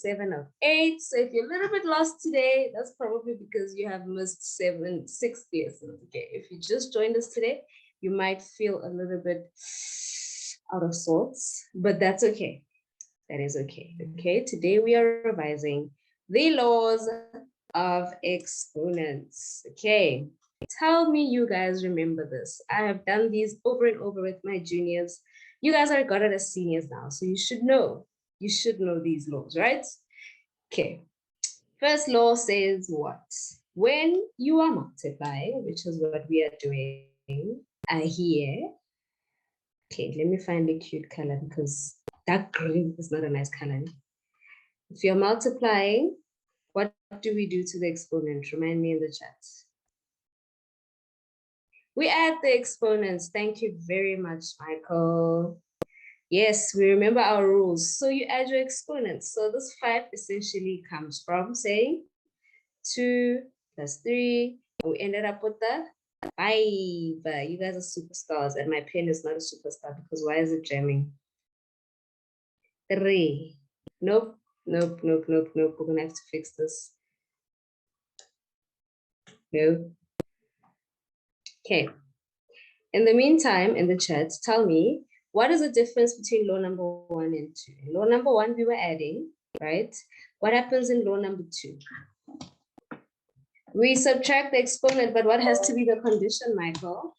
7 of 8. So if you're a little bit lost today, that's probably because you have missed 6 lessons. Okay, if you just joined us today, you might feel a little bit out of sorts, but that's okay. That is okay. Okay, today we are revising the laws of exponents. Okay, tell me you guys remember this. I have done these over and over with my juniors. You guys are got it as seniors now, so you should know. You should know these laws, right? Okay. First law says what? When you are multiplying, which is what we are doing here. Okay, let me find a cute color because dark green is not a nice color. If you're multiplying, what do we do to the exponent? Remind me in the chat. We add the exponents. Thank you very much, Michael. Yes, we remember our rules. So you add your exponents. So this 5 essentially comes from saying 2 plus 3. And we ended up with the 5. You guys are superstars, and my pen is not a superstar because why is it jamming? 3. Nope. We're gonna have to fix this. No. Okay. In the meantime, in the chat, tell me, what is the difference between law number 1 and 2? In law number 1, we were adding, right? What happens in law number 2? We subtract the exponent, but what has to be the condition, Michael?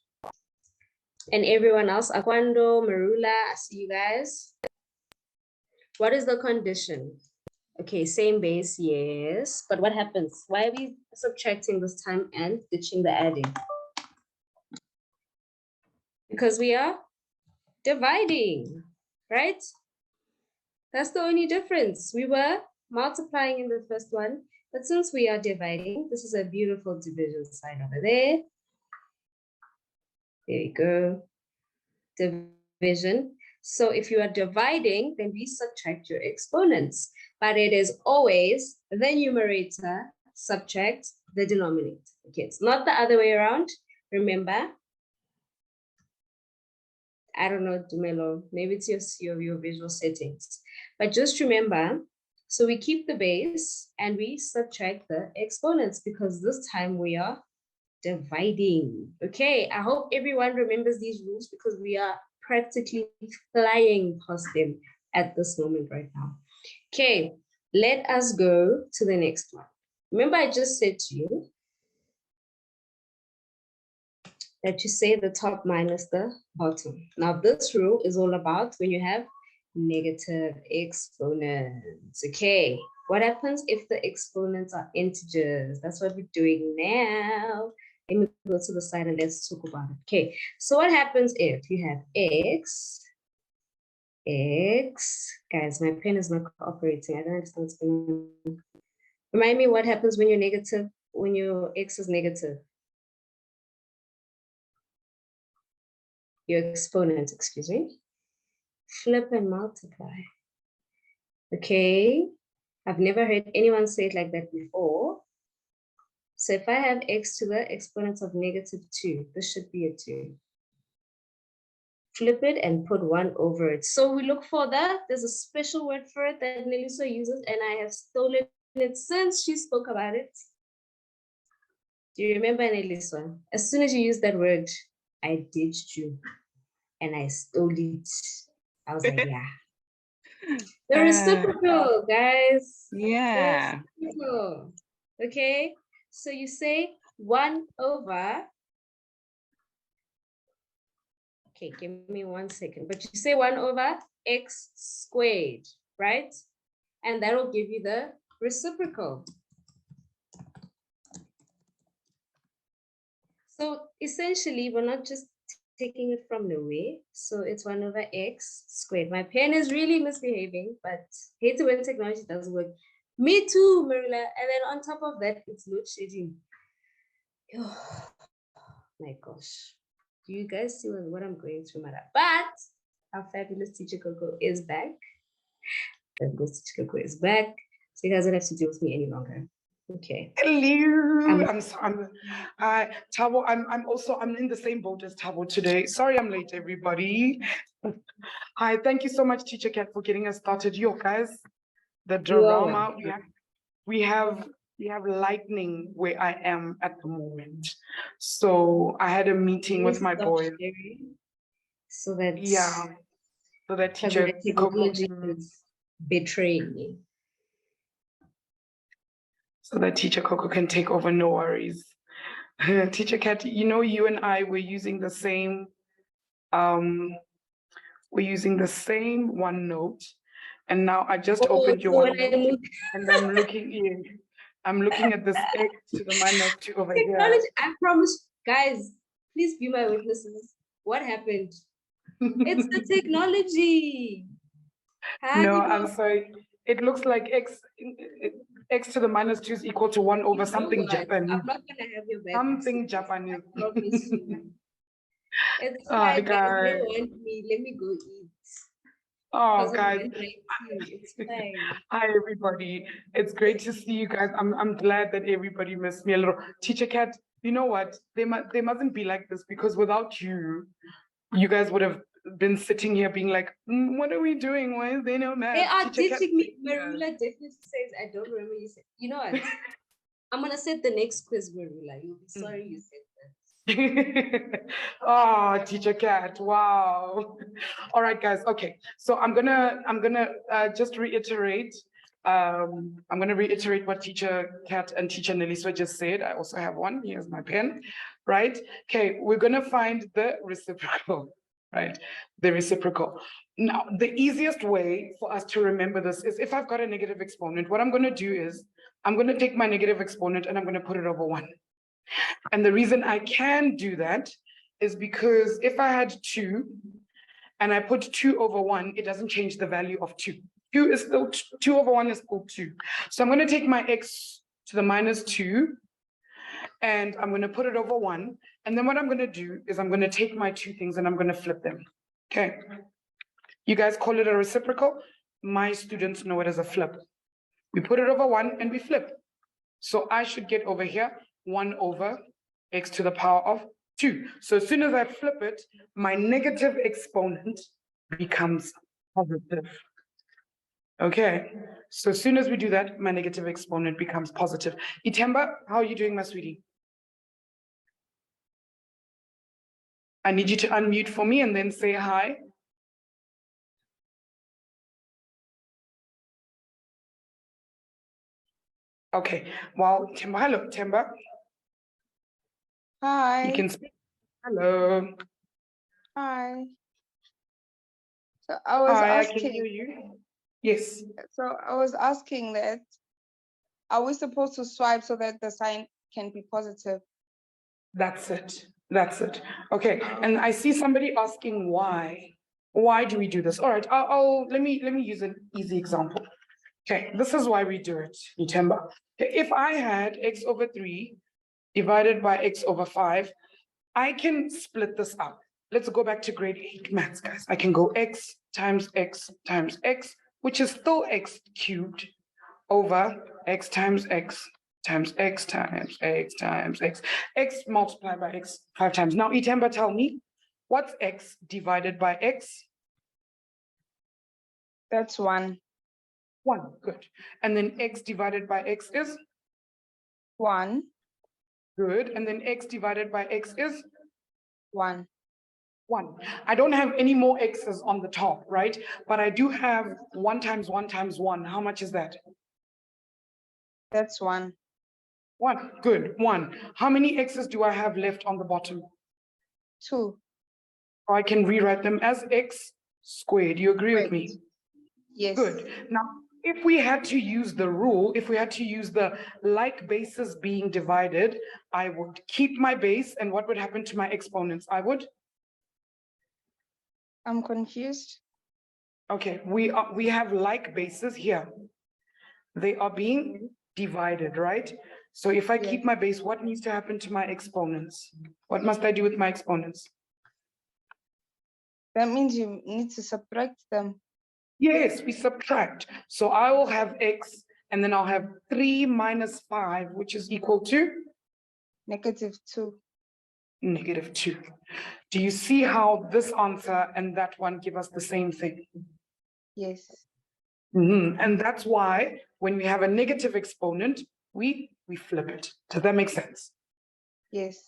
And everyone else, Akwando, Marula, I see you guys. What is the condition? Okay, same base, yes. But what happens? Why are we subtracting this time and ditching the adding? Because we are dividing, right? That's the only difference. We were multiplying in the first one, but since we are dividing, this is a beautiful division sign over there. There you go. Division. So if you are dividing, then we subtract your exponents, but it is always the numerator subtract the denominator. Okay, it's not the other way around. Remember, I don't know, Dumelo, maybe it's your visual settings, but just remember, so we keep the base and we subtract the exponents because this time we are dividing. Okay, I hope everyone remembers these rules because we are practically flying past them at this moment right now. Okay, let us go to the next one. Remember I just said to you that you say the top minus the bottom. Now this rule is all about when you have negative exponents. Okay, what happens if the exponents are integers? That's what we're doing now. Let me go to the side and let's talk about it. Okay, so what happens if you have x, guys, my pen is not cooperating. I don't understand what's going on. Remind me what happens when you're negative, when your x is negative. Your exponent, excuse me. Flip and multiply. Okay, I've never heard anyone say it like that before. So if I have x to the exponent of -2, this should be a 2. Flip it and put 1 over it. So we look for that. There's a special word for it that Nelisa uses, and I have stolen it since she spoke about it. Do you remember, Nelisa? As soon as you use that word, I ditched you and I stole it. I was like, yeah. The reciprocal, guys. Yeah. The reciprocal. Okay. So you say 1 over. Okay, give me 1 second. But you say 1 over x squared, right? And that will give you the reciprocal. So essentially, we're not just taking it from nowhere. So it's 1 over x squared. My pen is really misbehaving, but hate when technology doesn't work. Me too, Marilla. And then on top of that, it's load shedding. Oh my gosh. Do you guys see what I'm going through, Mara? But our fabulous teacher Coco is back. Fabulous teacher Coco is back. So you guys don't have to deal with me any longer. Okay. Hello. Tabo, I'm in the same boat as Tabo today. Sorry I'm late, everybody. Hi, thank you so much, Teacher Kat, for getting us started. Yo, guys, the drama. We have lightning where I am at the moment. So I had a meeting with my boys. So that so that teacher technology is betraying me. So that teacher Coco can take over, no worries. Teacher Kat, you and I were using the same OneNote, and now I just opened your OneNote, and I'm looking at this X to the -2 over technology, here. I promise, guys, please be my witnesses. What happened? It's the technology. No, I'm sorry. It looks like X to the -2 is equal to 1 over something Japanese. I'm not gonna have your back. Something Japanese. I promise you. It's fine, guys. They want me. Let me go eat. Oh, guys. It's fine. Hi, everybody. It's great to see you guys. I'm glad that everybody missed me a little. Teacher Kat, you know what? They mustn't be like this, because without you, you guys would have been sitting here being like, what are we doing? Why is there no math? They are teaching me. Marula definitely says, I don't remember you said. You know what? I'm gonna set the next quiz, Marula. You'll be sorry you said that. Oh, Teacher Kat, wow. All right, guys. Okay, so I'm gonna just reiterate. I'm gonna reiterate what Teacher Kat and Teacher Neliswa just said. I also have one. Here's my pen. Right. Okay, we're gonna find the reciprocal. Right, the reciprocal. Now, the easiest way for us to remember this is if I've got a negative exponent. What I'm gonna do is I'm gonna take my negative exponent and I'm gonna put it over 1. And the reason I can do that is because if I had 2 and I put 2 over 1, it doesn't change the value of 2. 2 is still 2 over 1 is still 2. So I'm going to take my X to the -2 and I'm going to put it over 1. And then what I'm going to do is I'm going to take my 2 things and I'm going to flip them. Okay. You guys call it a reciprocal. My students know it as a flip. We put it over 1 and we flip. So I should get over here 1 over X to the power of 2. So as soon as I flip it, my negative exponent becomes positive. Okay, so as soon as we do that, my negative exponent becomes positive. Itemba, how are you doing, my sweetie? I need you to unmute for me and then say hi. Okay, well, Temba, hello, Temba. Hi. You can speak. Hello. Hi. So I was asking. I can hear you. Yes. So I was asking that, are we supposed to swipe so that the sign can be positive? That's it. That's it. Okay. And I see somebody asking why. Why do we do this? All right. Let me use an easy example. Okay. This is why we do it, Itemba. If I had X over 3 divided by X over 5, I can split this up. Let's go back to grade 8 maths, guys. I can go X times X times X, which is still X cubed over X times X times X times X times X. X multiplied by X 5 times. Now, Itemba, tell me, what's X divided by X? That's 1. 1, good. And then X divided by X is? 1. Good. And then X divided by X is? 1. 1. I don't have any more X's on the top, right? But I do have 1 times 1 times 1. How much is that? That's 1. 1, good, 1. How many X's do I have left on the bottom? 2. Or I can rewrite them as X squared. You agree with me? Yes. Good. Now, if we had to use the rule, if we had to use the like bases being divided, I would keep my base, and what would happen to my exponents? I would? I'm confused. Okay, we have like bases here. They are being divided, right? So if I keep my base, what needs to happen to my exponents? What must I do with my exponents? That means you need to subtract them. Yes, we subtract. So I will have X, and then I'll have 3 minus 5, which is equal to? -2. -2. Do you see how this answer and that one give us the same thing? Yes. And that's why when we have a negative exponent, we flip it. Does that make sense? Yes.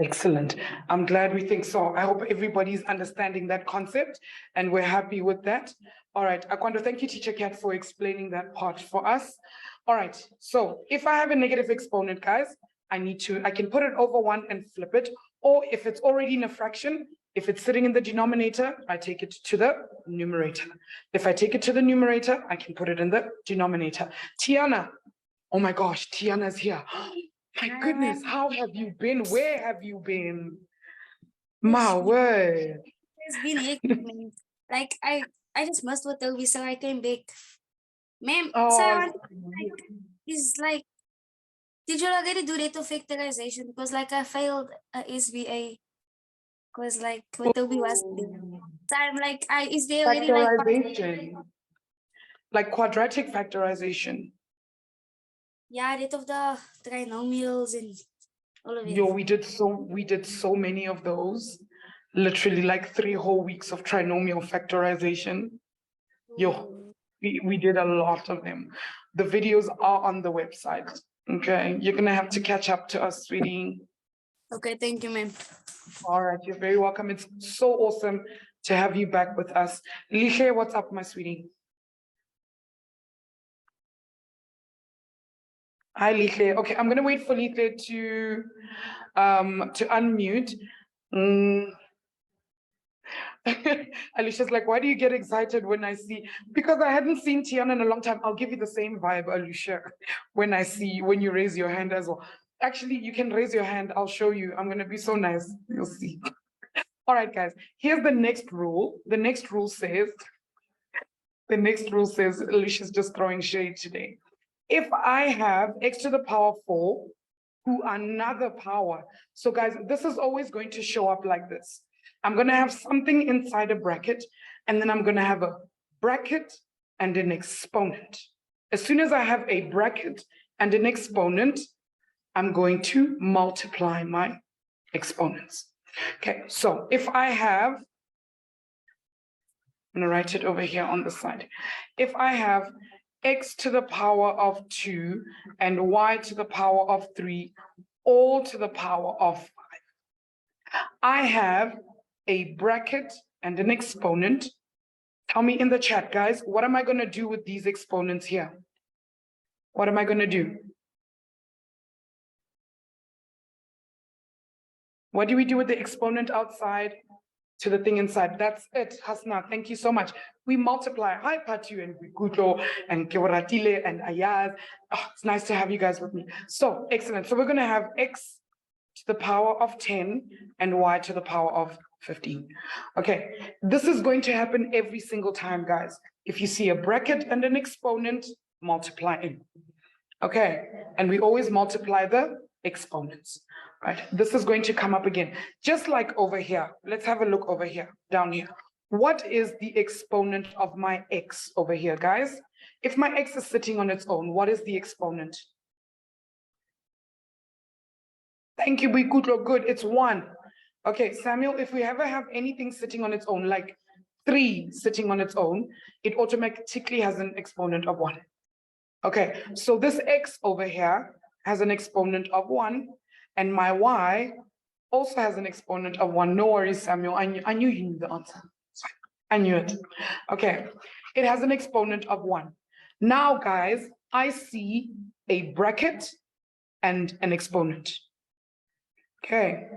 Excellent. I'm glad we think so. I hope everybody's understanding that concept and we're happy with that. All right, Akwando, thank you, Teacher Kat, for explaining that part for us. All right, so if I have a negative exponent, guys, I can put it over 1 and flip it. Or if it's already in a fraction, if it's sitting in the denominator, I take it to the numerator. If I take it to the numerator, I can put it in the denominator. Tiana, oh my gosh, Tiana's here. My goodness, how have you been? Where have you been? My word. It's been hectic, man. Like I just missed Watobe, so I came back. Ma'am, so I want is like, did you already do rate of factorization? Because like I failed a SBA. Because like Watobe was there. So I'm like, is there already like Factorization. Like quadratic factorization. yeah, rate of the trinomials and all of it. Yo, we did so many of those. Literally like 3 whole weeks of trinomial factorization. Yo, we did a lot of them. The videos are on the website. Okay, you're gonna have to catch up to us, sweetie. Okay, thank you, ma'am. All right, you're very welcome. It's so awesome to have you back with us. Lishe, what's up, my sweetie? Hi, Lishe. Okay, I'm gonna wait for Lishe to unmute. Alicia's like, why do you get excited when I see? Because I hadn't seen Tiana in a long time. I'll give you the same vibe, Alicia, when you raise your hand as well. Actually, you can raise your hand. I'll show you. I'm going to be so nice. You'll see. All right, guys. Here's the next rule. The next rule says, Alicia's just throwing shade today. If I have x to the power 4 to another power. So guys, this is always going to show up like this. I'm going to have something inside a bracket, and then I'm going to have a bracket and an exponent. As soon as I have a bracket and an exponent, I'm going to multiply my exponents. Okay, so if I have, I'm going to write it over here on the side. If I have x to the power of 2 and y to the power of 3, all to the power of 5, I have a bracket and an exponent. Tell me in the chat, guys, what am I going to do with these exponents here? What am I going to do? What do we do with the exponent outside to the thing inside? That's it, Hasna. Thank you so much. We multiply. Hi, Patu and Guto and Kewaratile and Ayaz. Oh, it's nice to have you guys with me. So, excellent. So we're going to have x to the power of 10 and y to the power of 15. Okay, this is going to happen every single time, guys. If you see a bracket and an exponent, multiply in. Okay, and we always multiply the exponents, right? This is going to come up again, just like over here. Let's have a look over here, down here. What is the exponent of my x over here, guys? If my x is sitting on its own, what is the exponent? Thank you, Bikutlo. Good, it's 1. Okay, Samuel, if we ever have anything sitting on its own, like 3 sitting on its own, it automatically has an exponent of 1. Okay, so this x over here has an exponent of 1, and my y also has an exponent of 1. No worries, Samuel. I knew you knew the answer. I knew it. Okay, it has an exponent of 1. Now, guys, I see a bracket and an exponent. Okay,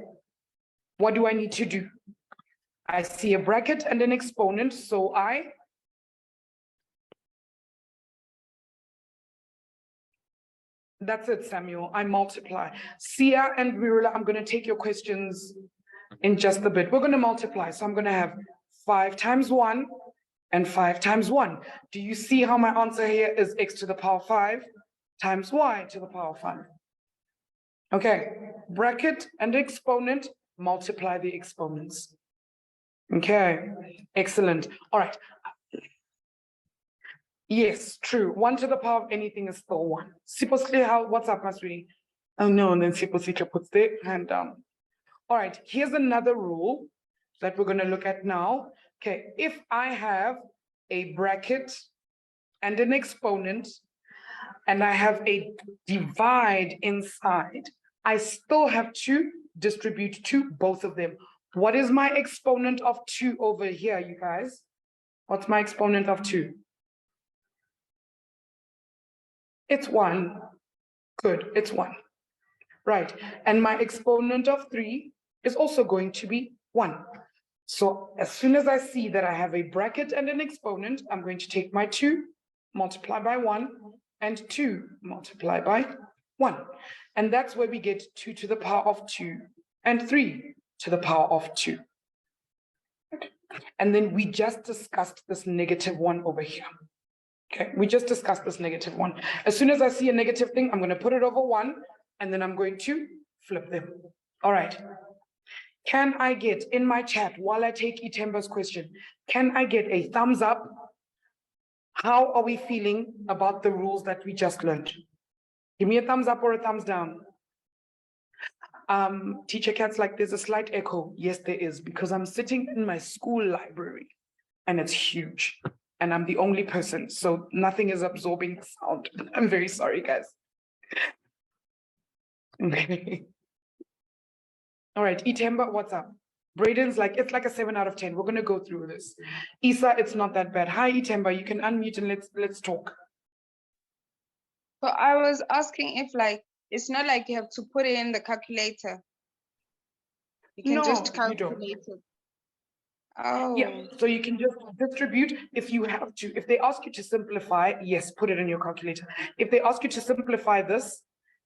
what do I need to do? I see a bracket and an exponent, so that's it, Samuel. I multiply. Sia and Virula, I'm going to take your questions in just a bit. We're going to multiply. So I'm going to have 5 times 1 and 5 times 1. Do you see how my answer here is x to the power 5 times y to the power 5? Okay, bracket and exponent, multiply the exponents. Okay, excellent. All right. Yes, true. 1 to the power of anything is still 1. Supposedly, what's up, Masri? Oh no, and then Siposita puts their hand down. All right, here's another rule that we're going to look at now. Okay, if I have a bracket and an exponent, and I have a divide inside, I still have to distribute to both of them. What is my exponent of 2 over here, you guys? What's my exponent of 2? It's 1. Good, it's 1. Right, and my exponent of 3 is also going to be 1. So as soon as I see that I have a bracket and an exponent, I'm going to take my 2, multiply by 1, and 2 multiply by 1. And that's where we get 2 to the power of 2 and 3 to the power of 2. And then we just discussed this -1 over here. Okay, we just discussed this -1. As soon as I see a negative thing, I'm going to put it over 1, and then I'm going to flip them. All right. Can I get in my chat, while I take Itemba's question, can I get a thumbs up? How are we feeling about the rules that we just learned? Give me a thumbs up or a thumbs down. Teacher Kat's like, there's a slight echo. Yes, there is, because I'm sitting in my school library and it's huge and I'm the only person, so nothing is absorbing the sound. I'm very sorry, guys. Okay. All right, Itemba, what's up? Braden's like, it's like a 7 out of 10. We're gonna go through this. Isa, it's not that bad. Hi, Itemba, you can unmute and let's talk. So I was asking if like, it's not like you have to put it in the calculator. You can just No, you don't. calculate it. Oh. Yeah, so you can just distribute if you have to. If they ask you to simplify, yes, put it in your calculator. If they ask you to simplify this,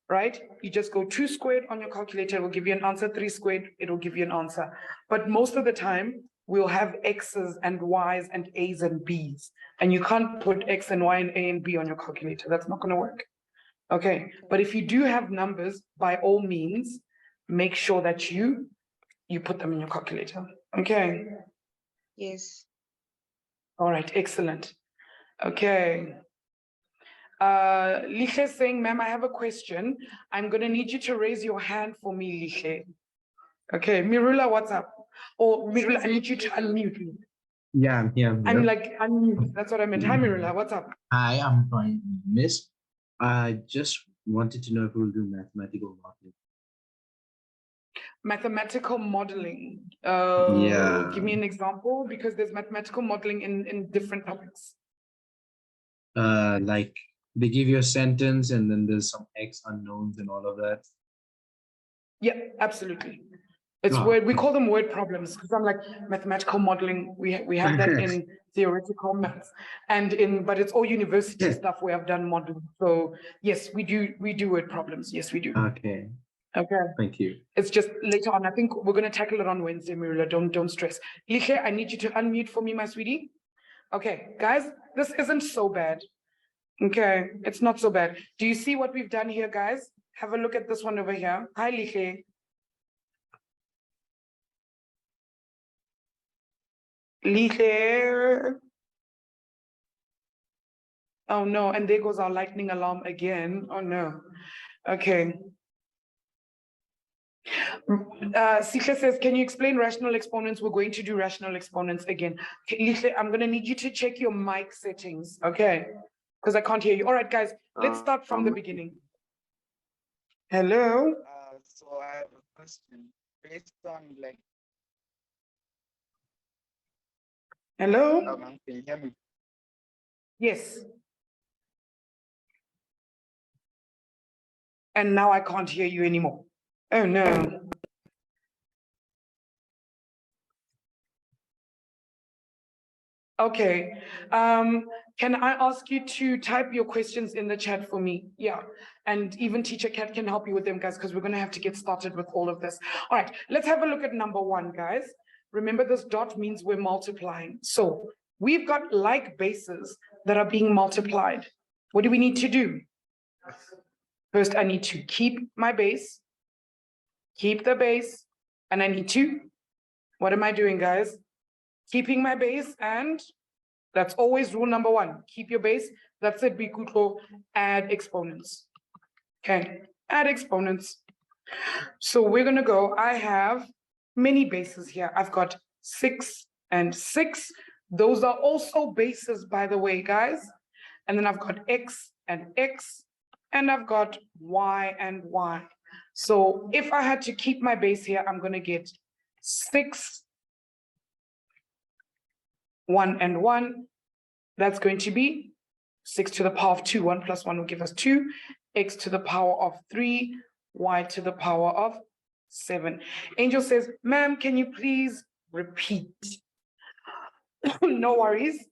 right, you just go 2 squared on your calculator, it will give you an answer, 3 squared, it will give you an answer. But most of the time, we'll have X's and Y's and A's and B's, and you can't put X and Y and A and B on your calculator. That's not gonna work. Okay, but if you do have numbers, by all means, make sure that you put them in your calculator. Okay. Yes. All right, excellent. Okay. Liche is saying, ma'am, I have a question. I'm gonna need you to raise your hand for me, Liche. Okay, Mirula, what's up? Oh, Mirula, I need you to unmute me. Yeah, I'm here. I'm like, unmute. That's what I meant. Hi, Mirula, what's up? Hi, I'm fine, Miss. I just wanted to know if we'll do mathematical modeling. Mathematical modeling. Yeah. Give me an example, because there's mathematical modeling in different topics. Like they give you a sentence and then there's some X unknowns and all of that. Yeah, absolutely. It's word, we call them word problems, because I'm like, mathematical modeling, we have that in theoretical maths and but it's all university stuff we have done modeling. So yes, we do word problems. Yes, we do. Okay. Okay. Thank you. It's just later on. I think we're going to tackle it on Wednesday, Mirula. Don't stress. Liche, I need you to unmute for me, my sweetie. Okay, guys, this isn't so bad. Okay, it's not so bad. Do you see what we've done here, guys? Have a look at this one over here. Hi, Liche. Liche. Oh no, and there goes our lightning alarm again. Oh no. Okay. Sika says, can you explain rational exponents? We're going to do rational exponents again. Okay, I'm going to need you to check your mic settings, okay? Because I can't hear you. All right, guys, let's start from the beginning. Hello? So I have a question based on like. Hello? Can you hear me? Yes. And now I can't hear you anymore. Oh no. Okay, can I ask you to type your questions in the chat for me? Yeah, and even Teacher Kat can help you with them, guys, because we're gonna have to get started with all of this. All right, let's have a look at number 1, guys. Remember, this dot means we're multiplying. So we've got like bases that are being multiplied. What do we need to do? First, I need to keep my base, keep the base, and I need to, what am I doing, guys? Keeping my base, and that's always rule number 1. Keep your base. That's it. We could go add exponents. Okay, add exponents. So we're gonna go. I have many bases here. I've got 6 and 6. Those are also bases, by the way, guys. and then I've got X, and I've got Y and Y. So if I had to keep my base here, I'm going to get 6, 1 and 1. That's going to be 6 to the power of 2. 1 plus 1 will give us 2. X to the power of 3. Y to the power of 7. Angel says, ma'am, can you please repeat? No worries.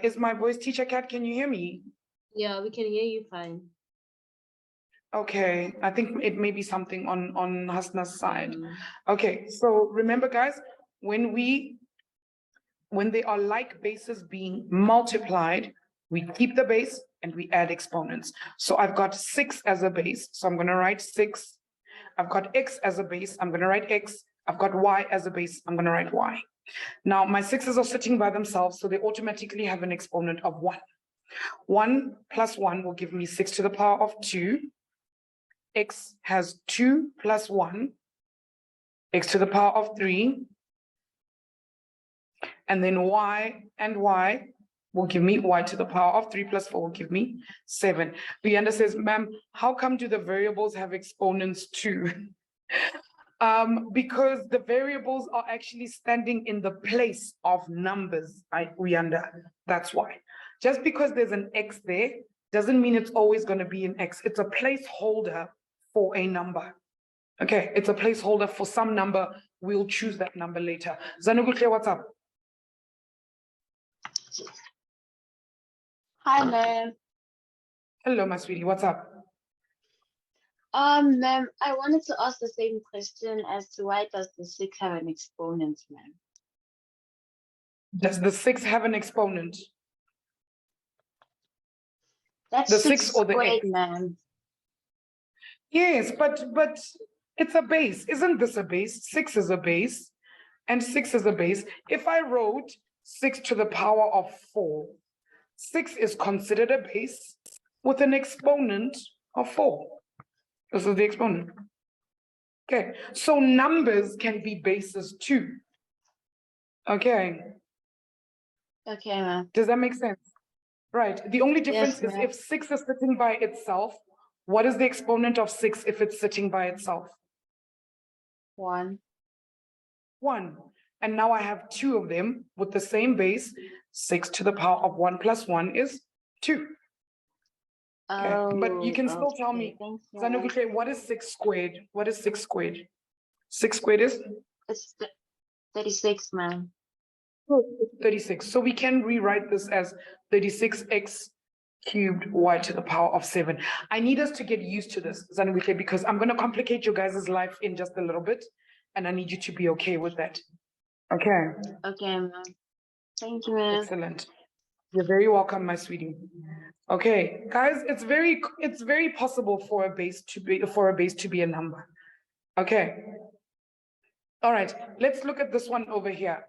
Is my voice teacher cat? Can you hear me? Yeah, we can hear you fine. Okay, I think it may be something on Hasna's side. Mm. Okay, so remember, guys, when they are like bases being multiplied, we keep the base and we add exponents. So I've got 6 as a base, so I'm going to write 6. I've got X as a base, I'm going to write X. I've got Y as a base, I'm going to write Y. Now, my 6's are sitting by themselves, so they automatically have an exponent of 1. 1 plus 1 will give me 6 to the power of 2. X has 2 plus 1, X to the power of 3. And then Y and Y will give me Y to the power of 3 plus 4 will give me 7. Leander says, ma'am, how come do the variables have exponents too? Because the variables are actually standing in the place of numbers, that's why. Just because there's an X there, doesn't mean it's always going to be an X. It's a placeholder for a number. Okay, it's a placeholder for some number. We'll choose that number later. Zanugukle, what's up? Hi, ma'am. Hello, my sweetie, what's up? Ma'am, I wanted to ask the same question as to why does the 6 have an exponent, ma'am? Does the 6 have an exponent? That's The 6 6 or the squared, X? ma'am. Yes, but it's a base. Isn't this a base? 6 is a base, and 6 is a base. If I wrote 6 to the power of 4, 6 is considered a base with an exponent of 4. This is the exponent. Okay, so numbers can be bases too. Okay. Okay, ma'am. Does that make sense? Right. The only difference Yes, is ma'am. if 6 is sitting by itself, what is the exponent of 6 if it's sitting by itself? 1. 1. And now I have 2 of them with the same base. 6 to the power of 1 plus 1 is 2. Okay. But you can still tell me, Thanks, ma'am. Zanugukle, what is 6 squared? What is 6 squared? 6 squared is? It's 36, ma'am. 36. So we can rewrite this as 36x cubed y to the power of 7. I need us to get used to this, Zanugukle, because I'm going to complicate your guys' life in just a little bit, and I need you to be okay with that. Okay. Okay, ma'am. Thank you, ma'am. Excellent. You're very welcome, my sweetie. Okay, guys, it's very possible for a base to be a number. Okay. All right, let's look at this one over here.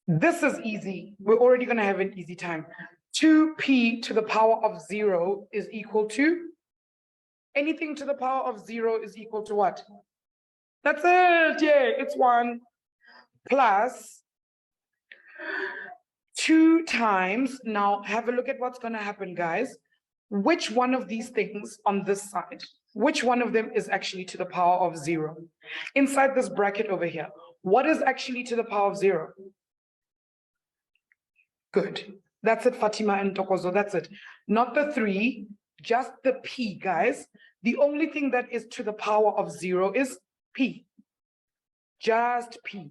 This is easy. We're already going to have an easy time. 2p to the power of 0 is equal to anything to the power of 0 is equal to what? That's it. Yeah, it's 1 plus 2 times. Now have a look at what's going to happen, guys. Which one of these things on this side, which one of them is actually to the power of 0? Inside this bracket over here, what is actually to the power of 0? Good. That's it, Fatima and Tokozo. That's it. Not the 3, just the p, guys. The only thing that is to the power of 0 is p. Just p.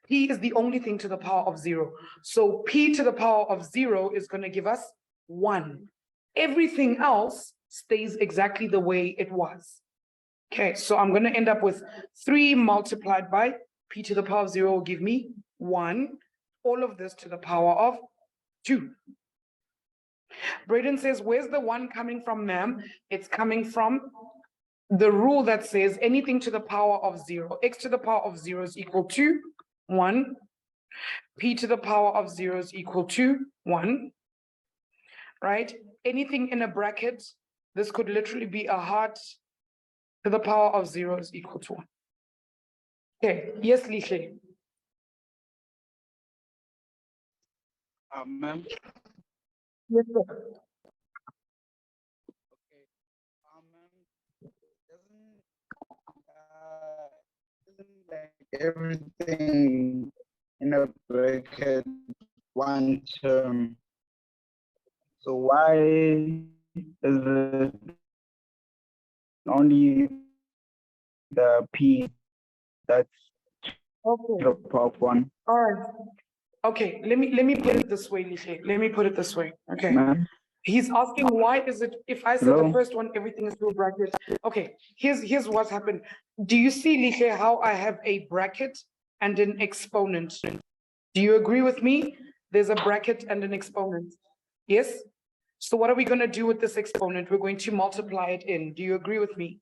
P is the only thing to the power of 0. So p to the power of 0 is going to give us 1. Everything else stays exactly the way it was. Okay, so I'm going to end up with 3 multiplied by p to the power of 0 will give me 1. All of this to the power of 2. Braden says, where's the 1 coming from, ma'am? It's coming from the rule that says anything to the power of 0. X to the power of 0 is equal to 1. P to the power of 0 is equal to 1. Right? Anything in a bracket, this could literally be a heart to the power of 0 is equal to 1. Okay, yes, Lishe. Ma'am, Yes, sir. Okay. Isn't like everything in a bracket one term? So why is it only the P that's Okay. the top one? All right. Okay, let me put it this way, Lishe. Let me put it this way. Okay. Ma'am? He's asking why is it, if I said the Hello? first one, everything is through bracket. Okay, here's what's happened. Do you see, Lishe, how I have a bracket and an exponent? Do you agree with me? There's a bracket and an exponent. Yes? So what are we going to do with this exponent? We're going to multiply it in. Do you agree with me?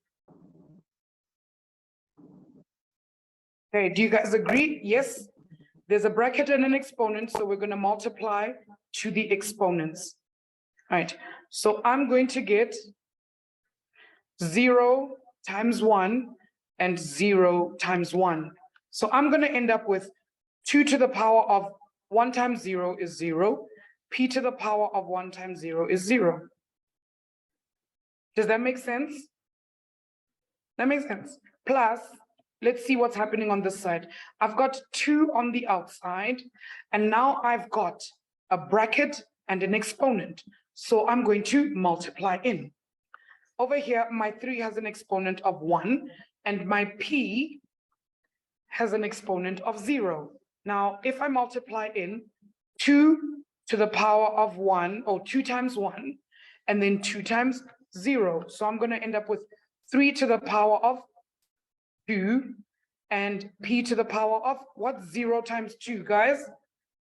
Okay, do you guys agree? Yes? There's a bracket and an exponent, so we're going to multiply to the exponents. All right, so I'm going to get 0 times 1 and 0 times 1. So I'm going to end up with 2 to the power of 1 times 0 is 0. P to the power of 1 times 0 is 0. Does that make sense? That makes sense. Plus, let's see what's happening on this side. I've got 2 on the outside, and now I've got a bracket and an exponent. So I'm going to multiply in. Over here, my 3 has an exponent of 1, and my P has an exponent of 0. Now, if I multiply in 2 to the power of 1, or 2 times 1, and then 2 times 0. So I'm going to end up with 3 to the power of 2, and P to the power of what? 0 times 2, guys?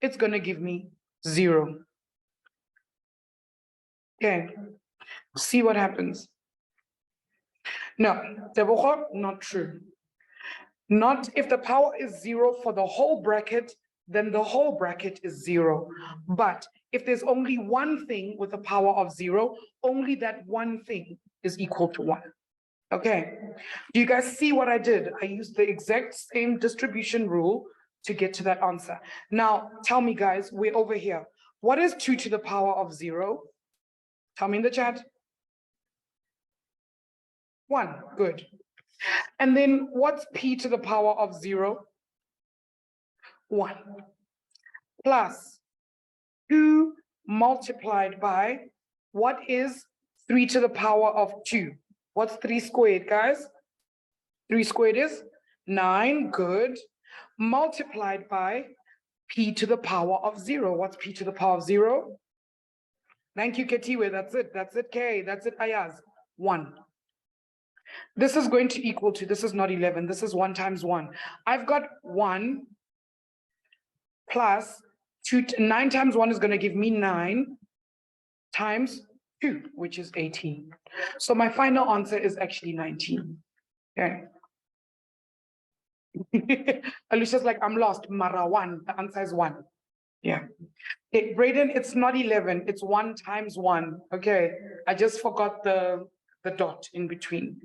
It's going to give me 0. Okay, see what happens. No, not true. Not if the power is 0 for the whole bracket, then the whole bracket is 0. But if there's only one thing with a power of 0, only that one thing is equal to 1. Okay, do you guys see what I did? I used the exact same distribution rule to get to that answer. Now, tell me, guys, we're over here. What is 2 to the power of 0? Tell me in the chat. 1, good. And then what's P to the power of 0? 1. Plus 2 multiplied by, what is 3 to the power of 2? What's 3 squared, guys? 3 squared is 9, good. Multiplied by P to the power of 0. What's P to the power of 0? Thank you, Ketiwe. That's it, K. That's it, Ayaz. 1. This is going to equal to, this is not 11. This is 1 times 1. I've got 1 plus 2. 9 times 1 is going to give me 9 times 2, which is 18. So my final answer is actually 19. Okay. Alicia's like, I'm lost. Mara 1. The answer is 1. Yeah. Okay, Brayden, it's not 11. It's 1 times 1. Okay. I just forgot the dot in between.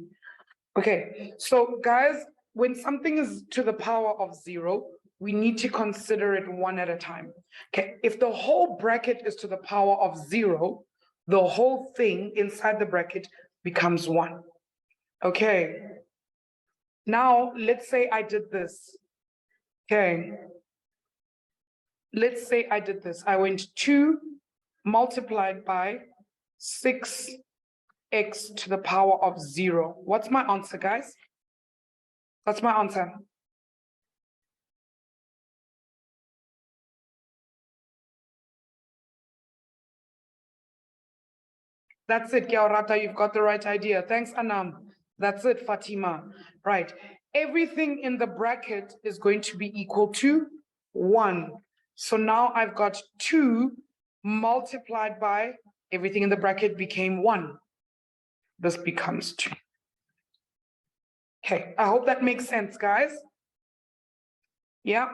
Okay. So guys, when something is to the power of 0, we need to consider it one at a time. Okay. If the whole bracket is to the power of 0, the whole thing inside the bracket becomes 1. Okay. Now, let's say I did this. Okay. Let's say I did this. I went 2 multiplied by 6x to the power of 0. What's my answer, guys? That's my answer. That's it, Kiaurata, you've got the right idea. Thanks, Anam. That's it, Fatima. Right. Everything in the bracket is going to be equal to 1. So now I've got 2 multiplied by everything in the bracket became 1. This becomes 2. Okay, I hope that makes sense, guys. Yeah.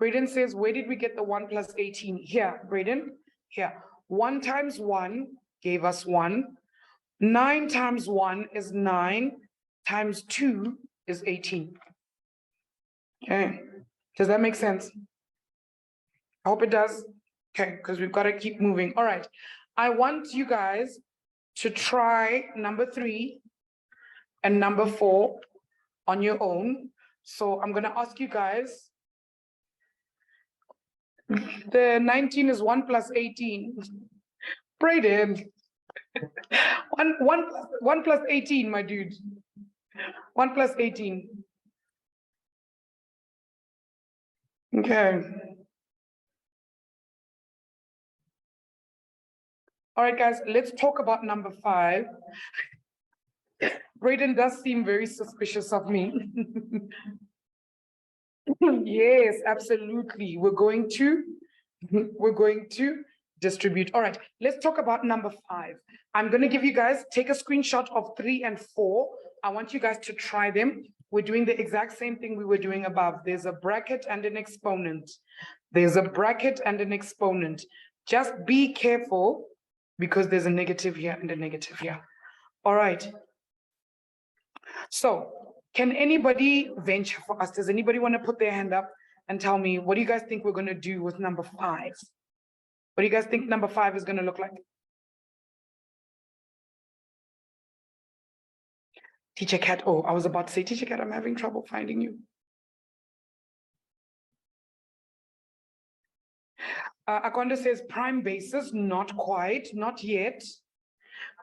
Braden says, where did we get the 1 plus 18? Here, Braden, here. 1 times 1 gave us 1. 9 times 1 is 9, times 2 is 18. Okay. Does that make sense? I hope it does. Okay, because we've got to keep moving. All right. I want you guys to try number 3 and number 4 on your own. So I'm going to ask you guys. The 19 is 1 plus 18. Brayden. 1 plus 18, my dude. 1 plus 18. Okay. All right, guys, let's talk about number 5. Brayden does seem very suspicious of me. Yes, absolutely. We're going to distribute. All right, let's talk about number 5. I'm going to give you guys, take a screenshot of 3 and 4. I want you guys to try them. We're doing the exact same thing we were doing above. There's a bracket and an exponent. There's a bracket and an exponent. Just be careful because there's a negative here and a negative here. All right. So can anybody venture for us? Does anybody want to put their hand up and tell me, what do you guys think we're going to do with number 5? What do you guys think number 5 is going to look like? Teacher Cat. Oh, I was about to say, Teacher Cat, I'm having trouble finding you. Akonda says prime basis, not quite, not yet.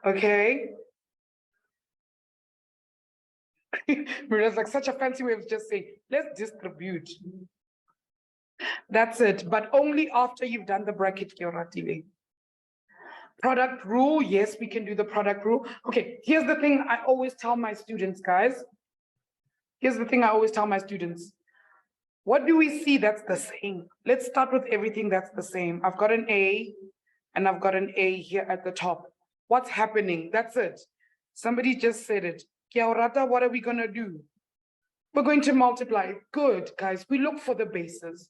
Okay. Maria's like such a fancy way of just saying, let's distribute. That's it, but only after you've done the bracket. Product rule, yes, we can do the product rule. Okay, here's the thing I always tell my students, guys. Here's the thing I always tell my students. What do we see that's the same? Let's start with everything that's the same. I've got an A and I've got an A here at the top. What's happening? That's it. Somebody just said it. Kiaurata, what are we going to do? We're going to multiply. Good, guys. We look for the bases.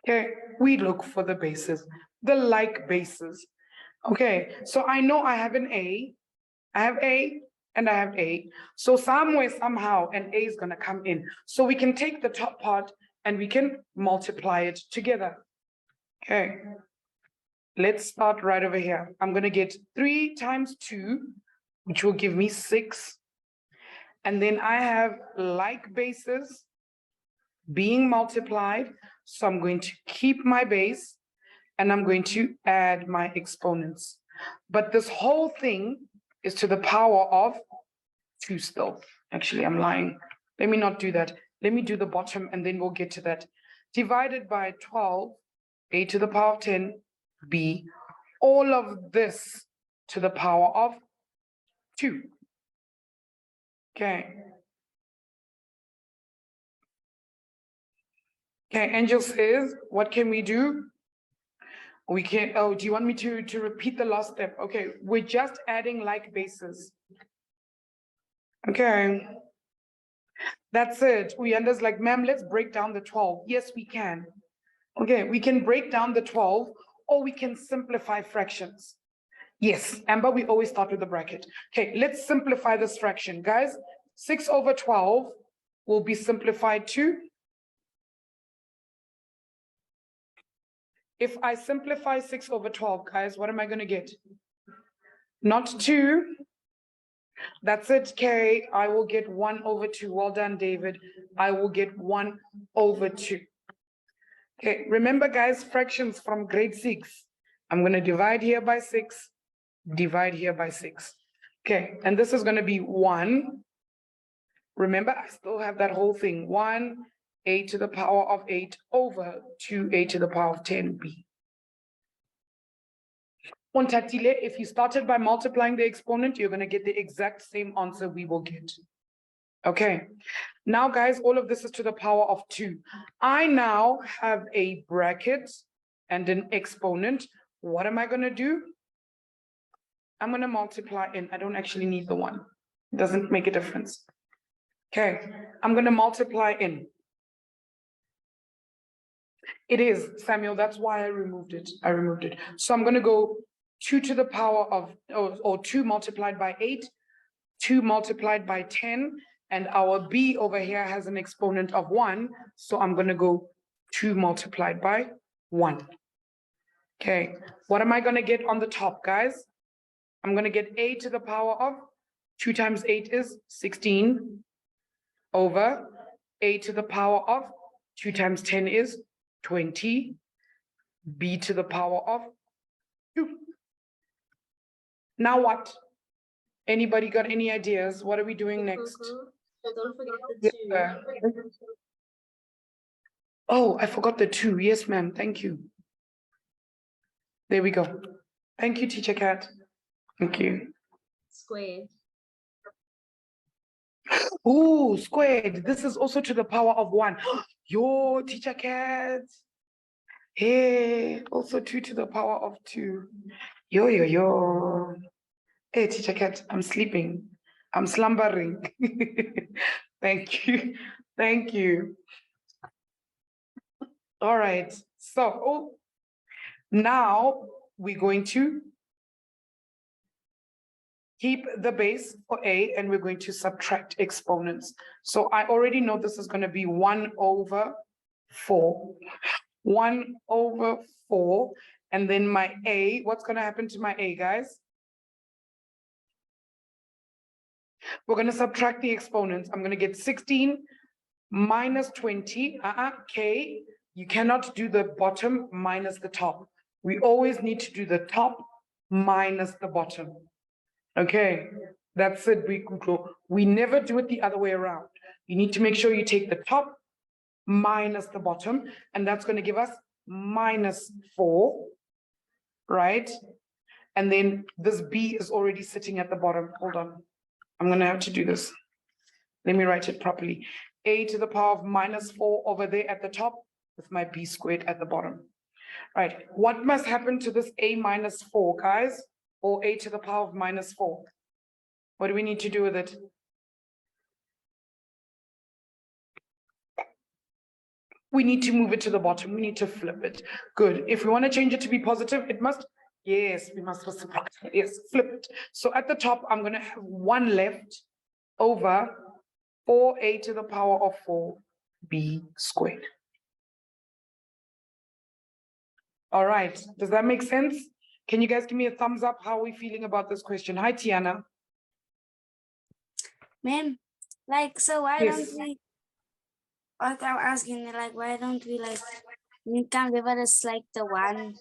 Okay, we look for the bases, the like bases. Okay, so I know I have an A, I have A, and I have A. So somewhere, somehow, an A is going to come in. So we can take the top part and we can multiply it together. Okay, let's start right over here. I'm going to get 3 times 2, which will give me 6. And then I have like bases being multiplied. So I'm going to keep my base and I'm going to add my exponents. But this whole thing is to the power of 2 still. Actually, I'm lying. Let me not do that. Let me do the bottom and then we'll get to that. Divided by 12, a to the power of 10, b, all of this to the power of 2. Okay. Okay, Angel says, what can we do? We can, oh, do you want me to repeat the last step? Okay, we're just adding like bases. Okay. That's it. We understand, like, ma'am, let's break down the 12. Yes, we can. Okay, we can break down the 12 or we can simplify fractions. Yes, Amber, we always start with the bracket. Okay, let's simplify this fraction. Guys, 6 over 12 will be simplified to, if I simplify 6 over 12, guys, what am I going to get? Not 2. That's it, K. I will get 1 over 2. Well done, David. I will get 1 over 2. Okay, remember, guys, fractions from grade 6. I'm going to divide here by 6, divide here by 6. Okay, and this is going to be 1. Remember, I still have that whole thing. 1, a to the power of 8 over 2a to the power of 10b. If you started by multiplying the exponent, you're going to get the exact same answer we will get. Okay, now guys, all of this is to the power of 2. I now have a bracket and an exponent. What am I going to do? I'm going to multiply in. I don't actually need the 1. It doesn't make a difference. Okay, I'm going to multiply in. It is, Samuel, that's why I removed it. I removed it. So I'm going to go 2 to the power of, or 2 multiplied by 8, 2 multiplied by 10, and our b over here has an exponent of 1. So I'm going to go 2 multiplied by 1. Okay, what am I going to get on the top, guys? I'm going to get a to the power of 2 times 8 is 16 over a to the power of 2 times 10 is 20, b to the power of 2. Now what? Anybody got any ideas? What are we doing next? So don't forget the Yes, 2. sir. Oh, I forgot the 2. Yes, ma'am. Thank you. There we go. Thank you, Teacher Kat. Thank you. Squared. Oh, squared. This is also to the power of 1. Yo, Teacher Kat. Hey, also 2 to the power of 2. Yo, yo, yo. Hey, Teacher Kat, I'm sleeping. I'm slumbering. Thank you. Thank you. All right. So now we're going to keep the base for a and we're going to subtract exponents. So I already know this is going to be 1 over 4. 1 over 4. And then my a, what's going to happen to my a, guys? We're going to subtract the exponents. I'm going to get 16 minus 20. K, you cannot do the bottom minus the top. We always need to do the top minus the bottom. Okay, that's it. We never do it the other way around. You need to make sure you take the top minus the bottom, and that's going to give us minus 4, right? And then this b is already sitting at the bottom. Hold on. I'm going to have to do this. Let me write it properly. A to the power of minus 4 over there at the top with my b squared at the bottom. Right. What must happen to this a minus 4, guys? Or a to the power of minus 4? What do we need to do with it? We need to move it to the bottom. We need to flip it. Good. If we want to change it to be positive, it must, yes, we must reciprocate. Yes, flip it. So at the top, I'm going to have 1 left over 4a to the power of 4b squared. All right. Does that make sense? Can you guys give me a thumbs up? How are we feeling about this question? Hi, Tiana. Ma'am, like, so why Yes. don't we, like I'm asking, like, why don't we, like, you can give us like the 1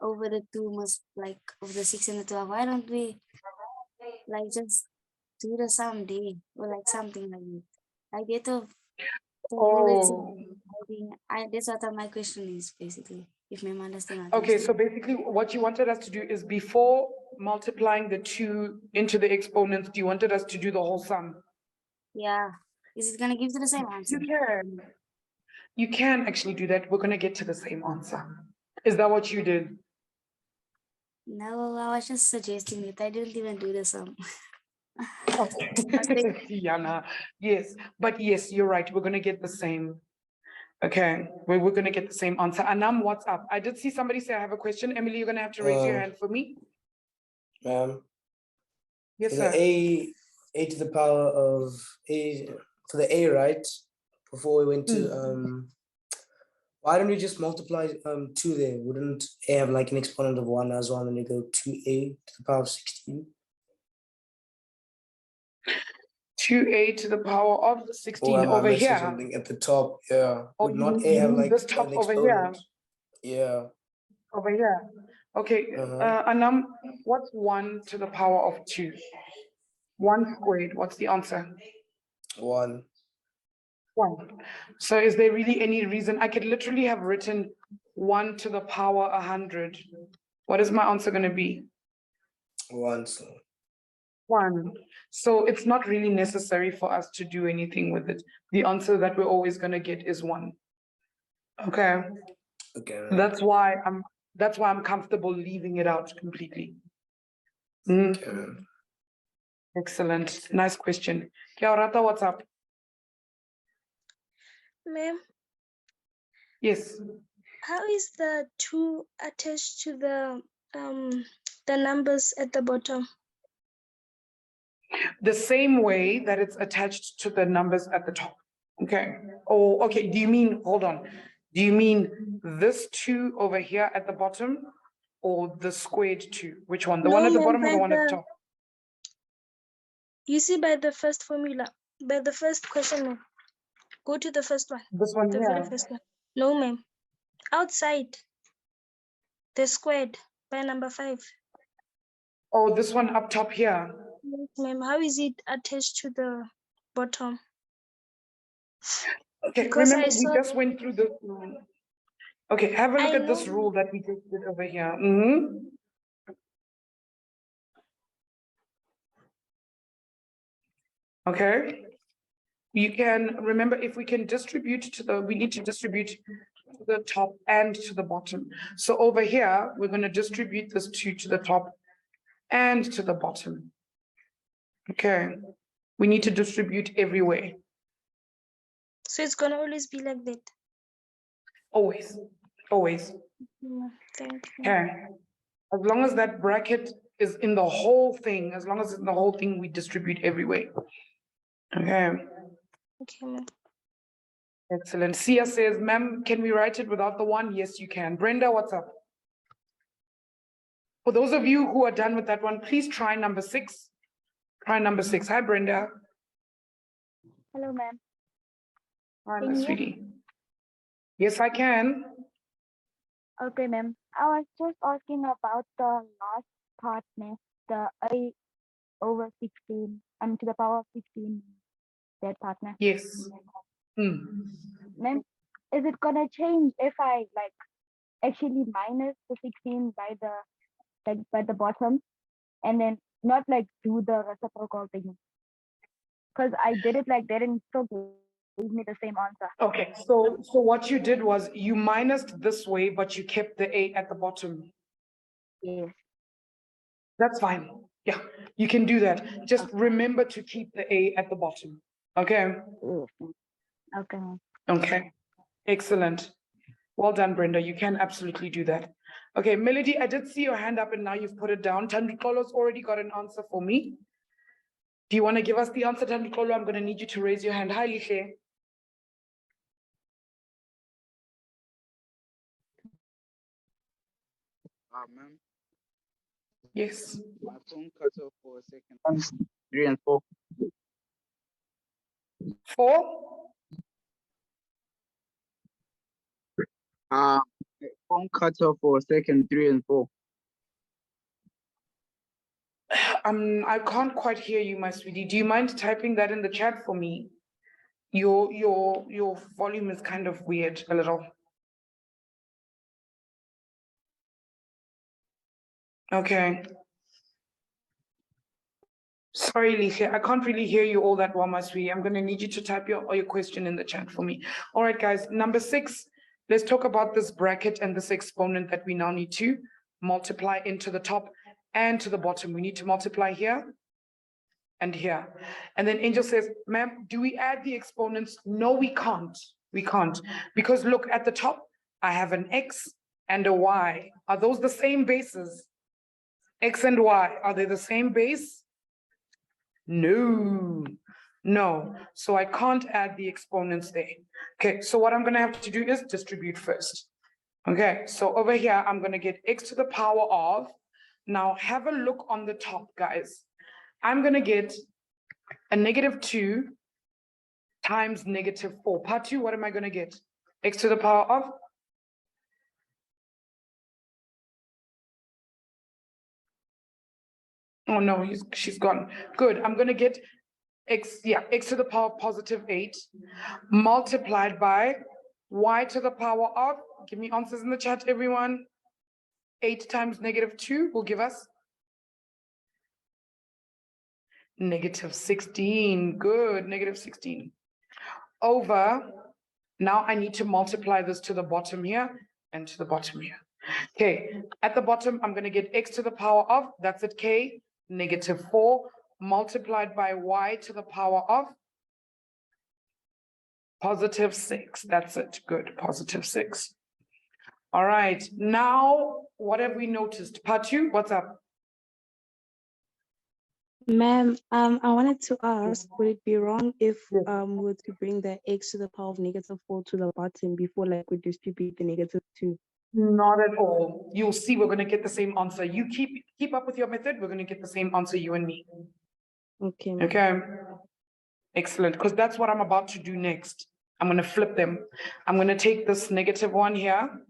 over the 2 must, like, over the 6 and the 12. Why don't we, like, just do the sum day or like something like that? Like, get the bullets. Oh, That's what my question is, basically, if ma'am understand what I'm okay. So saying. basically what you wanted us to do is before multiplying the 2 into the exponents, you wanted us to do the whole sum. Yeah. Is it gonna give you the same answer? You can. You can actually do that. We're going to get to the same answer. Is that what you did? No, I was just suggesting it. I didn't even do the sum. Okay. Tiana. Yes, but yes, you're right. We're going to get the same. Okay, we're going to get the same answer. Anam, what's up? I did see somebody say I have a question. Emily, you're going to have to raise your hand for me. Yes, For sir. the a to the power of a, for the a, right? Before we went to why don't we just multiply 2 there? Wouldn't a have like an exponent of 1 as well? And then you go 2a to the power of 16. 2a to the power of 16 Or am I over missing here. something at the top? Yeah. Or Would you not a have mean like this top an over here? exponent? Yeah. Over here. Okay, Anam, what's 1 to the power of 2? 1 squared, what's the answer? 1. 1. So is there really any reason? I could literally have written 1 to the power 100. What is my answer going to be? 1. So 1. So it's not really necessary for us to do anything with it. The answer that we're always going to get is 1. Okay. okay. That's why I'm comfortable leaving it out completely. Okay. Excellent. Nice question. Kiarata, what's up? Ma'am, Yes. how is the 2 attached to the numbers at the bottom? The same way that it's attached to the numbers at the top. Okay. Oh, okay. Do you mean, hold on. Do you mean this 2 over here at the bottom or the squared 2? Which one? The one No, at the ma'am, bottom or the by one at the the- top? You see, by the first formula, by the first question, ma'am. Go to the first one. This one The very here. first one. No, ma'am. Outside. The squared by number 5. Oh, this one up top here. Yes, ma'am. How is it attached to the bottom? Okay, Because remember I we saw just went through the rule. Okay, have a look I at this know. rule that we just did over here. Mhm. Okay. You can remember if we can distribute to the, we need to distribute to the top and to the bottom. So over here, we're going to distribute this 2 to the top and to the bottom. Okay. We need to distribute everywhere. So it's gonna always be like that. Always. Always. Thank you. Okay. As long as that bracket is in the whole thing, as long as it's in the whole thing, we distribute everywhere. Okay. Okay, ma'am. Excellent. Sia says, ma'am, can we write it without the 1? Yes, you can. Brenda, what's up? For those of you who are done with that one, please try number 6. Try number 6. Hi, Brenda. Hello, ma'am. Hi, Can you hear sweetie. Yes, I can. Okay, ma'am. I was just asking about the last part, ma'am. The a over 16 to the power of 16. That partner. Yes. Ma'am, is it gonna change if I like actually minus the 16 by the by the bottom and then not like do the reciprocal thing? Because I did it like that and it still gave me the same answer. Okay, so what you did was you minused this way, but you kept the A at the bottom. Yes. That's fine. Yeah, you can do that. Just remember to keep the A at the bottom. Okay. Yes. Okay, ma'am. Okay. Excellent. Well done, Brenda. You can absolutely do that. Okay, Melody, I did see your hand up and now you've put it down. Tandikolo's already got an answer for me. Do you want to give us the answer, Tandikolo? I'm going to need you to raise your hand. Hi, Lihle. Ma'am, Yes. my phone cut off for a second. 3 and 4. 4? Phone cut off for a second. 3 and 4. I can't quite hear you, my sweetie. Do you mind typing that in the chat for me? Your volume is kind of weird a little. Okay. Sorry, Lihle, I can't really hear you all that well, my sweetie. I'm going to need you to type your question in the chat for me. All right, guys, number 6, let's talk about this bracket and this exponent that we now need to multiply into the top and to the bottom. We need to multiply here and here. And then Angel says, ma'am, do we add the exponents? No, we can't. We can't. Because look, at the top, I have an X and a Y. Are those the same bases? X and Y, are they the same base? No, no. So I can't add the exponents there. Okay, so what I'm going to have to do is distribute first. Okay, so over here, I'm going to get X to the power of. Now have a look on the top, guys. I'm going to get a -2 times -4. Part 2, what am I going to get? X to the power of? Oh no, she's gone. Good, I'm going to get X to the power of +8 multiplied by Y to the power of, give me answers in the chat, everyone. 8 times -2 will give us -16. Good, -16. Over, now I need to multiply this to the bottom here and to the bottom here. Okay, at the bottom, I'm going to get X to the power of, that's at K, -4 multiplied by Y to the power of +6. That's it. Good. +6. All right. Now, what have we noticed? Part 2, what's up? Ma'am, I wanted to ask, would it be wrong if Yes. we were to bring the x to the power of -4 to the bottom before like we distribute the -2? Not at all. You'll see we're going to get the same answer. You keep up with your method. We're going to get the same answer, you and me. Okay, ma'am. Okay. Excellent. Because that's what I'm about to do next. I'm going to flip them. I'm going to take this -1 here.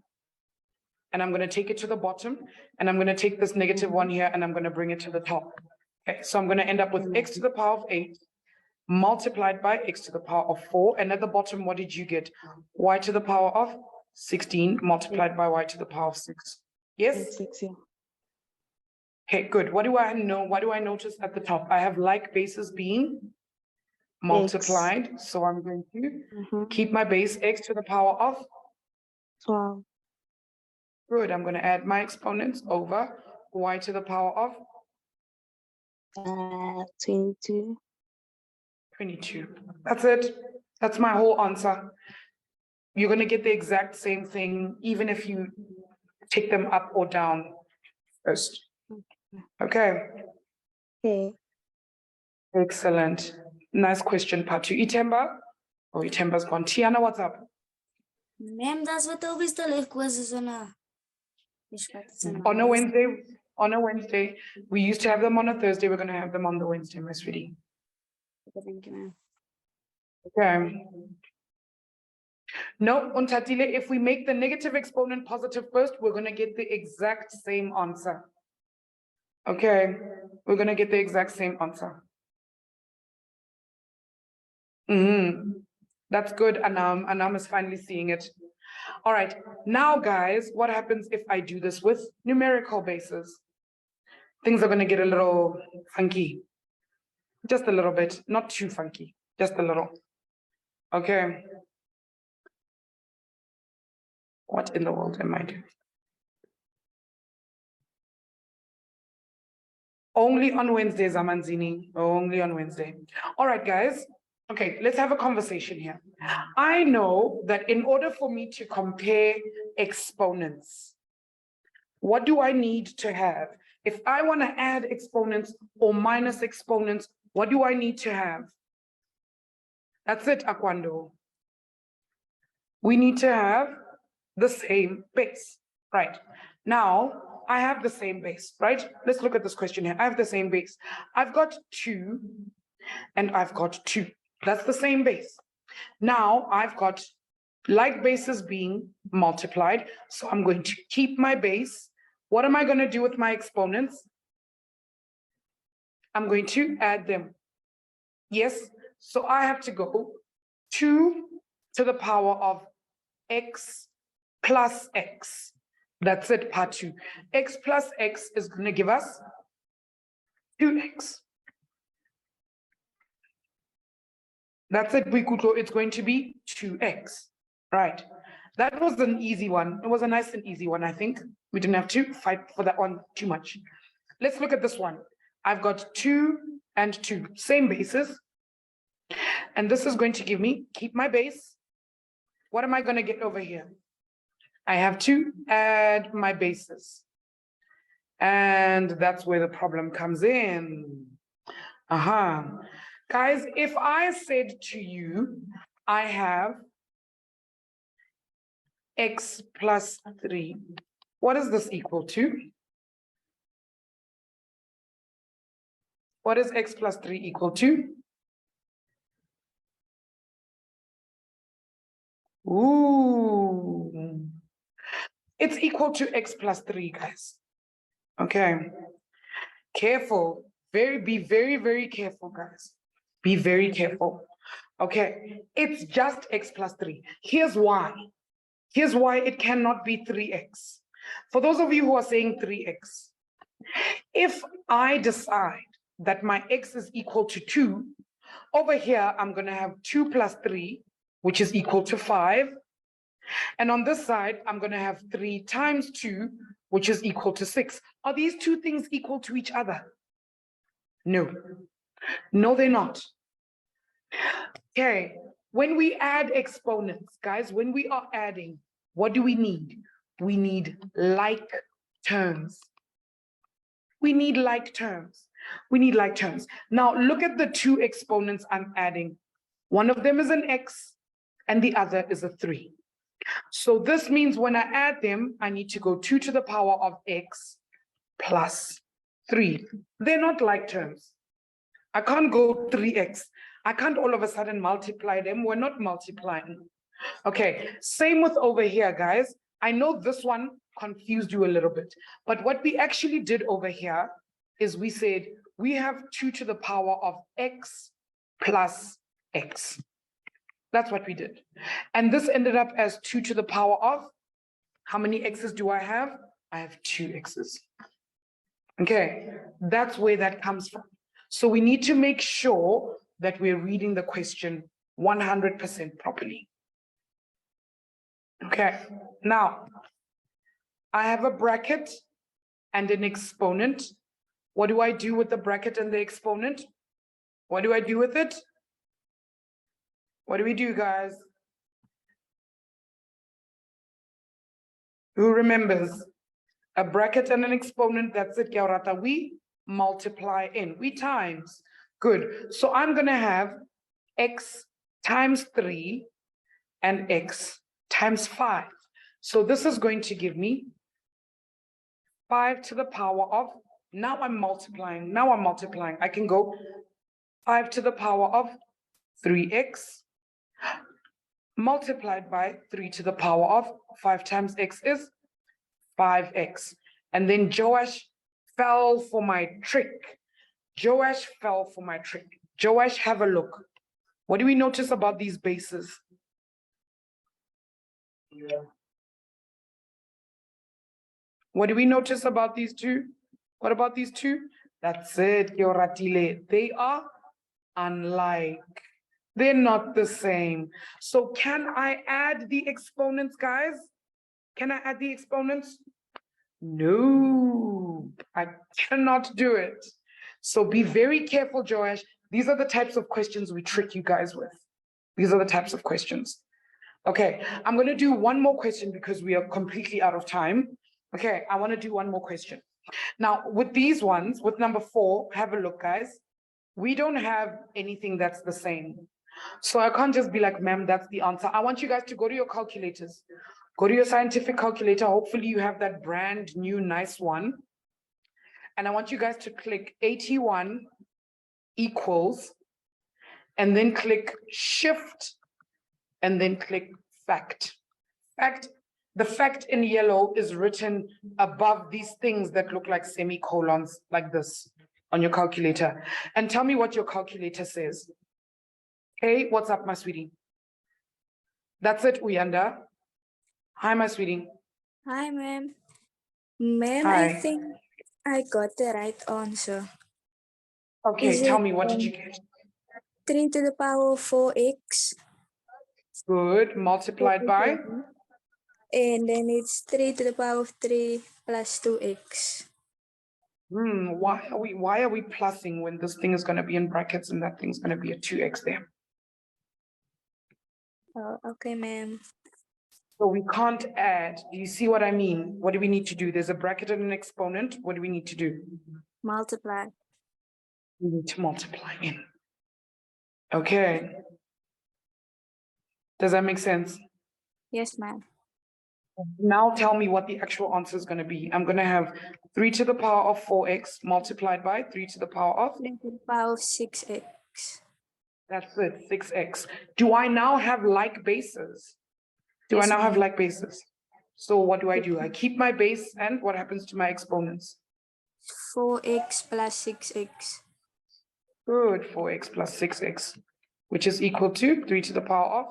And I'm going to take it to the bottom. And I'm going to take this -1 here. And I'm going to bring it to the top. Okay. So I'm going to end up with x to the power of 8 multiplied by x to the power of 4. And at the bottom, what did you get? Y to the power of 16 multiplied by y to the power of 6. Yes? 6, yeah. Okay, good. What do I know? What do I notice at the top? I have like bases being multiplied. So I'm going to keep my base x to the power of 12. Good. I'm going to add my exponents over y to the power of 22. 22. That's it. That's my whole answer. You're going to get the exact same thing, even if you take them up or down first. Okay. Okay. Excellent. Nice question, part 2. Itemba? Oh, Itemba's gone. Tiana, what's up? Ma'am, that's what always the left quizzes on a. On a Wednesday. On a Wednesday. We used to have them on a Thursday. We're going to have them on the Wednesday, Miss Sweetie. Thank you, ma'am. Okay. No, Untatile, if we make the negative exponent positive first, we're going to get the exact same answer. Okay, we're going to get the exact same answer. That's good, Anam. Anam is finally seeing it. All right, now guys, what happens if I do this with numerical bases? Things are going to get a little funky. Just a little bit, not too funky, just a little. Okay. What in the world am I doing? Only on Wednesdays, Amanzini. Only on Wednesday. All right, guys. Okay, let's have a conversation here. I know that in order for me to compare exponents, what do I need to have? If I want to add exponents or minus exponents, what do I need to have? That's it, Akwando. We need to have the same base, right? Now, I have the same base, right? Let's look at this question here. I have the same base. I've got 2 and I've got 2. That's the same base. Now, I've got like bases being multiplied. So I'm going to keep my base. What am I going to do with my exponents? I'm going to add them. Yes, so I have to go 2 to the power of x plus x. That's it, part 2. X plus x is going to give us 2x. That's it, Bikuto. It's going to be 2x. Right. That was an easy one. It was a nice and easy one, I think. We didn't have to fight for that one too much. Let's look at this one. I've got 2 and 2, same bases. And this is going to give me, keep my base. What am I going to get over here? I have to add my bases. And that's where the problem comes in. Guys, if I said to you, I have x plus 3, what is this equal to? What is x plus 3 equal to? Ooh. It's equal to x plus 3, guys. Okay. Careful. Be very, very careful, guys. Be very careful. Okay. It's just x plus 3. Here's why. Here's why it cannot be 3x. For those of you who are saying 3x, if I decide that my x is equal to 2, over here, I'm going to have 2 plus 3, which is equal to 5. And on this side, I'm going to have 3 times 2, which is equal to 6. Are these two things equal to each other? No. No, they're not. Okay. When we add exponents, guys, when we are adding, what do we need? We need like terms. We need like terms. We need like terms. Now look at the two exponents I'm adding. One of them is an x and the other is a 3. So this means when I add them, I need to go 2 to the power of x plus 3. They're not like terms. I can't go 3x. I can't all of a sudden multiply them. We're not multiplying. Okay, same with over here, guys. I know this one confused you a little bit, but what we actually did over here is we said we have 2 to the power of x plus x. That's what we did. And this ended up as 2 to the power of, how many x's do I have? I have 2 x's. Okay, that's where that comes from. So we need to make sure that we're reading the question 100% properly. Okay, now I have a bracket and an exponent. What do I do with the bracket and the exponent? What do I do with it? What do we do, guys? Who remembers? A bracket and an exponent, that's it, Kiaurata. We multiply in, we times. Good, so I'm gonna have x times 3 and x times 5. So this is going to give me 5 to the power of, now I'm multiplying. I can go 5 to the power of 3x multiplied by 3 to the power of 5 times x is 5x. And then Joash fell for my trick. Joash, have a look. What do we notice about these bases? What do we notice about these two? What about these two? That's it, Yoratile. They are unlike. They're not the same. So can I add the exponents, guys? Can I add the exponents? No, I cannot do it. So be very careful, Joash. These are the types of questions we trick you guys with. These are the types of questions. Okay, I'm going to do one more question because we are completely out of time. Okay, I want to do one more question. Now, with these ones, with number 4, have a look, guys. We don't have anything that's the same. So I can't just be like, ma'am, that's the answer. I want you guys to go to your calculators. Go to your scientific calculator. Hopefully you have that brand new nice one. And I want you guys to click 81 equals, and then click shift, and then click fact. The fact in yellow is written above these things that look like semicolons like this on your calculator. And tell me what your calculator says. Hey, what's up, my sweetie? That's it, Uyanda. Hi, my sweetie. Hi, ma'am. Ma'am, Hi. I think I got the right answer. Okay, Is tell it, me, what did you get? 3 to the power of 4x? Good, multiplied by? And then it's 3 to the power of 3 plus 2x. Why are we plussing when this thing is going to be in brackets and that thing's going to be a 2x there? Oh, okay, ma'am. So we can't add. Do you see what I mean? What do we need to do? There's a bracket and an exponent. What do we need to do? Multiply. We need to multiply in. Okay. Does that make sense? Yes, ma'am. Now tell me what the actual answer is going to be. I'm going to have 3 to the power of 4x multiplied by 3 to the power of? 3 to the power of 6x. That's it, 6x. Do I now have like bases? Do I now have like bases? So what do? I keep my base, and what happens to my exponents? 4x plus 6x. Good, 4x plus 6x, which is equal to 3 to the power of?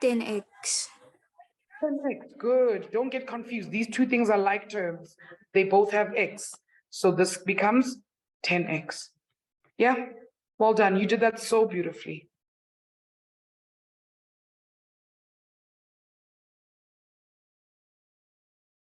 10x. 10x, good. Don't get confused. These two things are like terms. They both have x. So this becomes 10x. Yeah, well done. You did that so beautifully.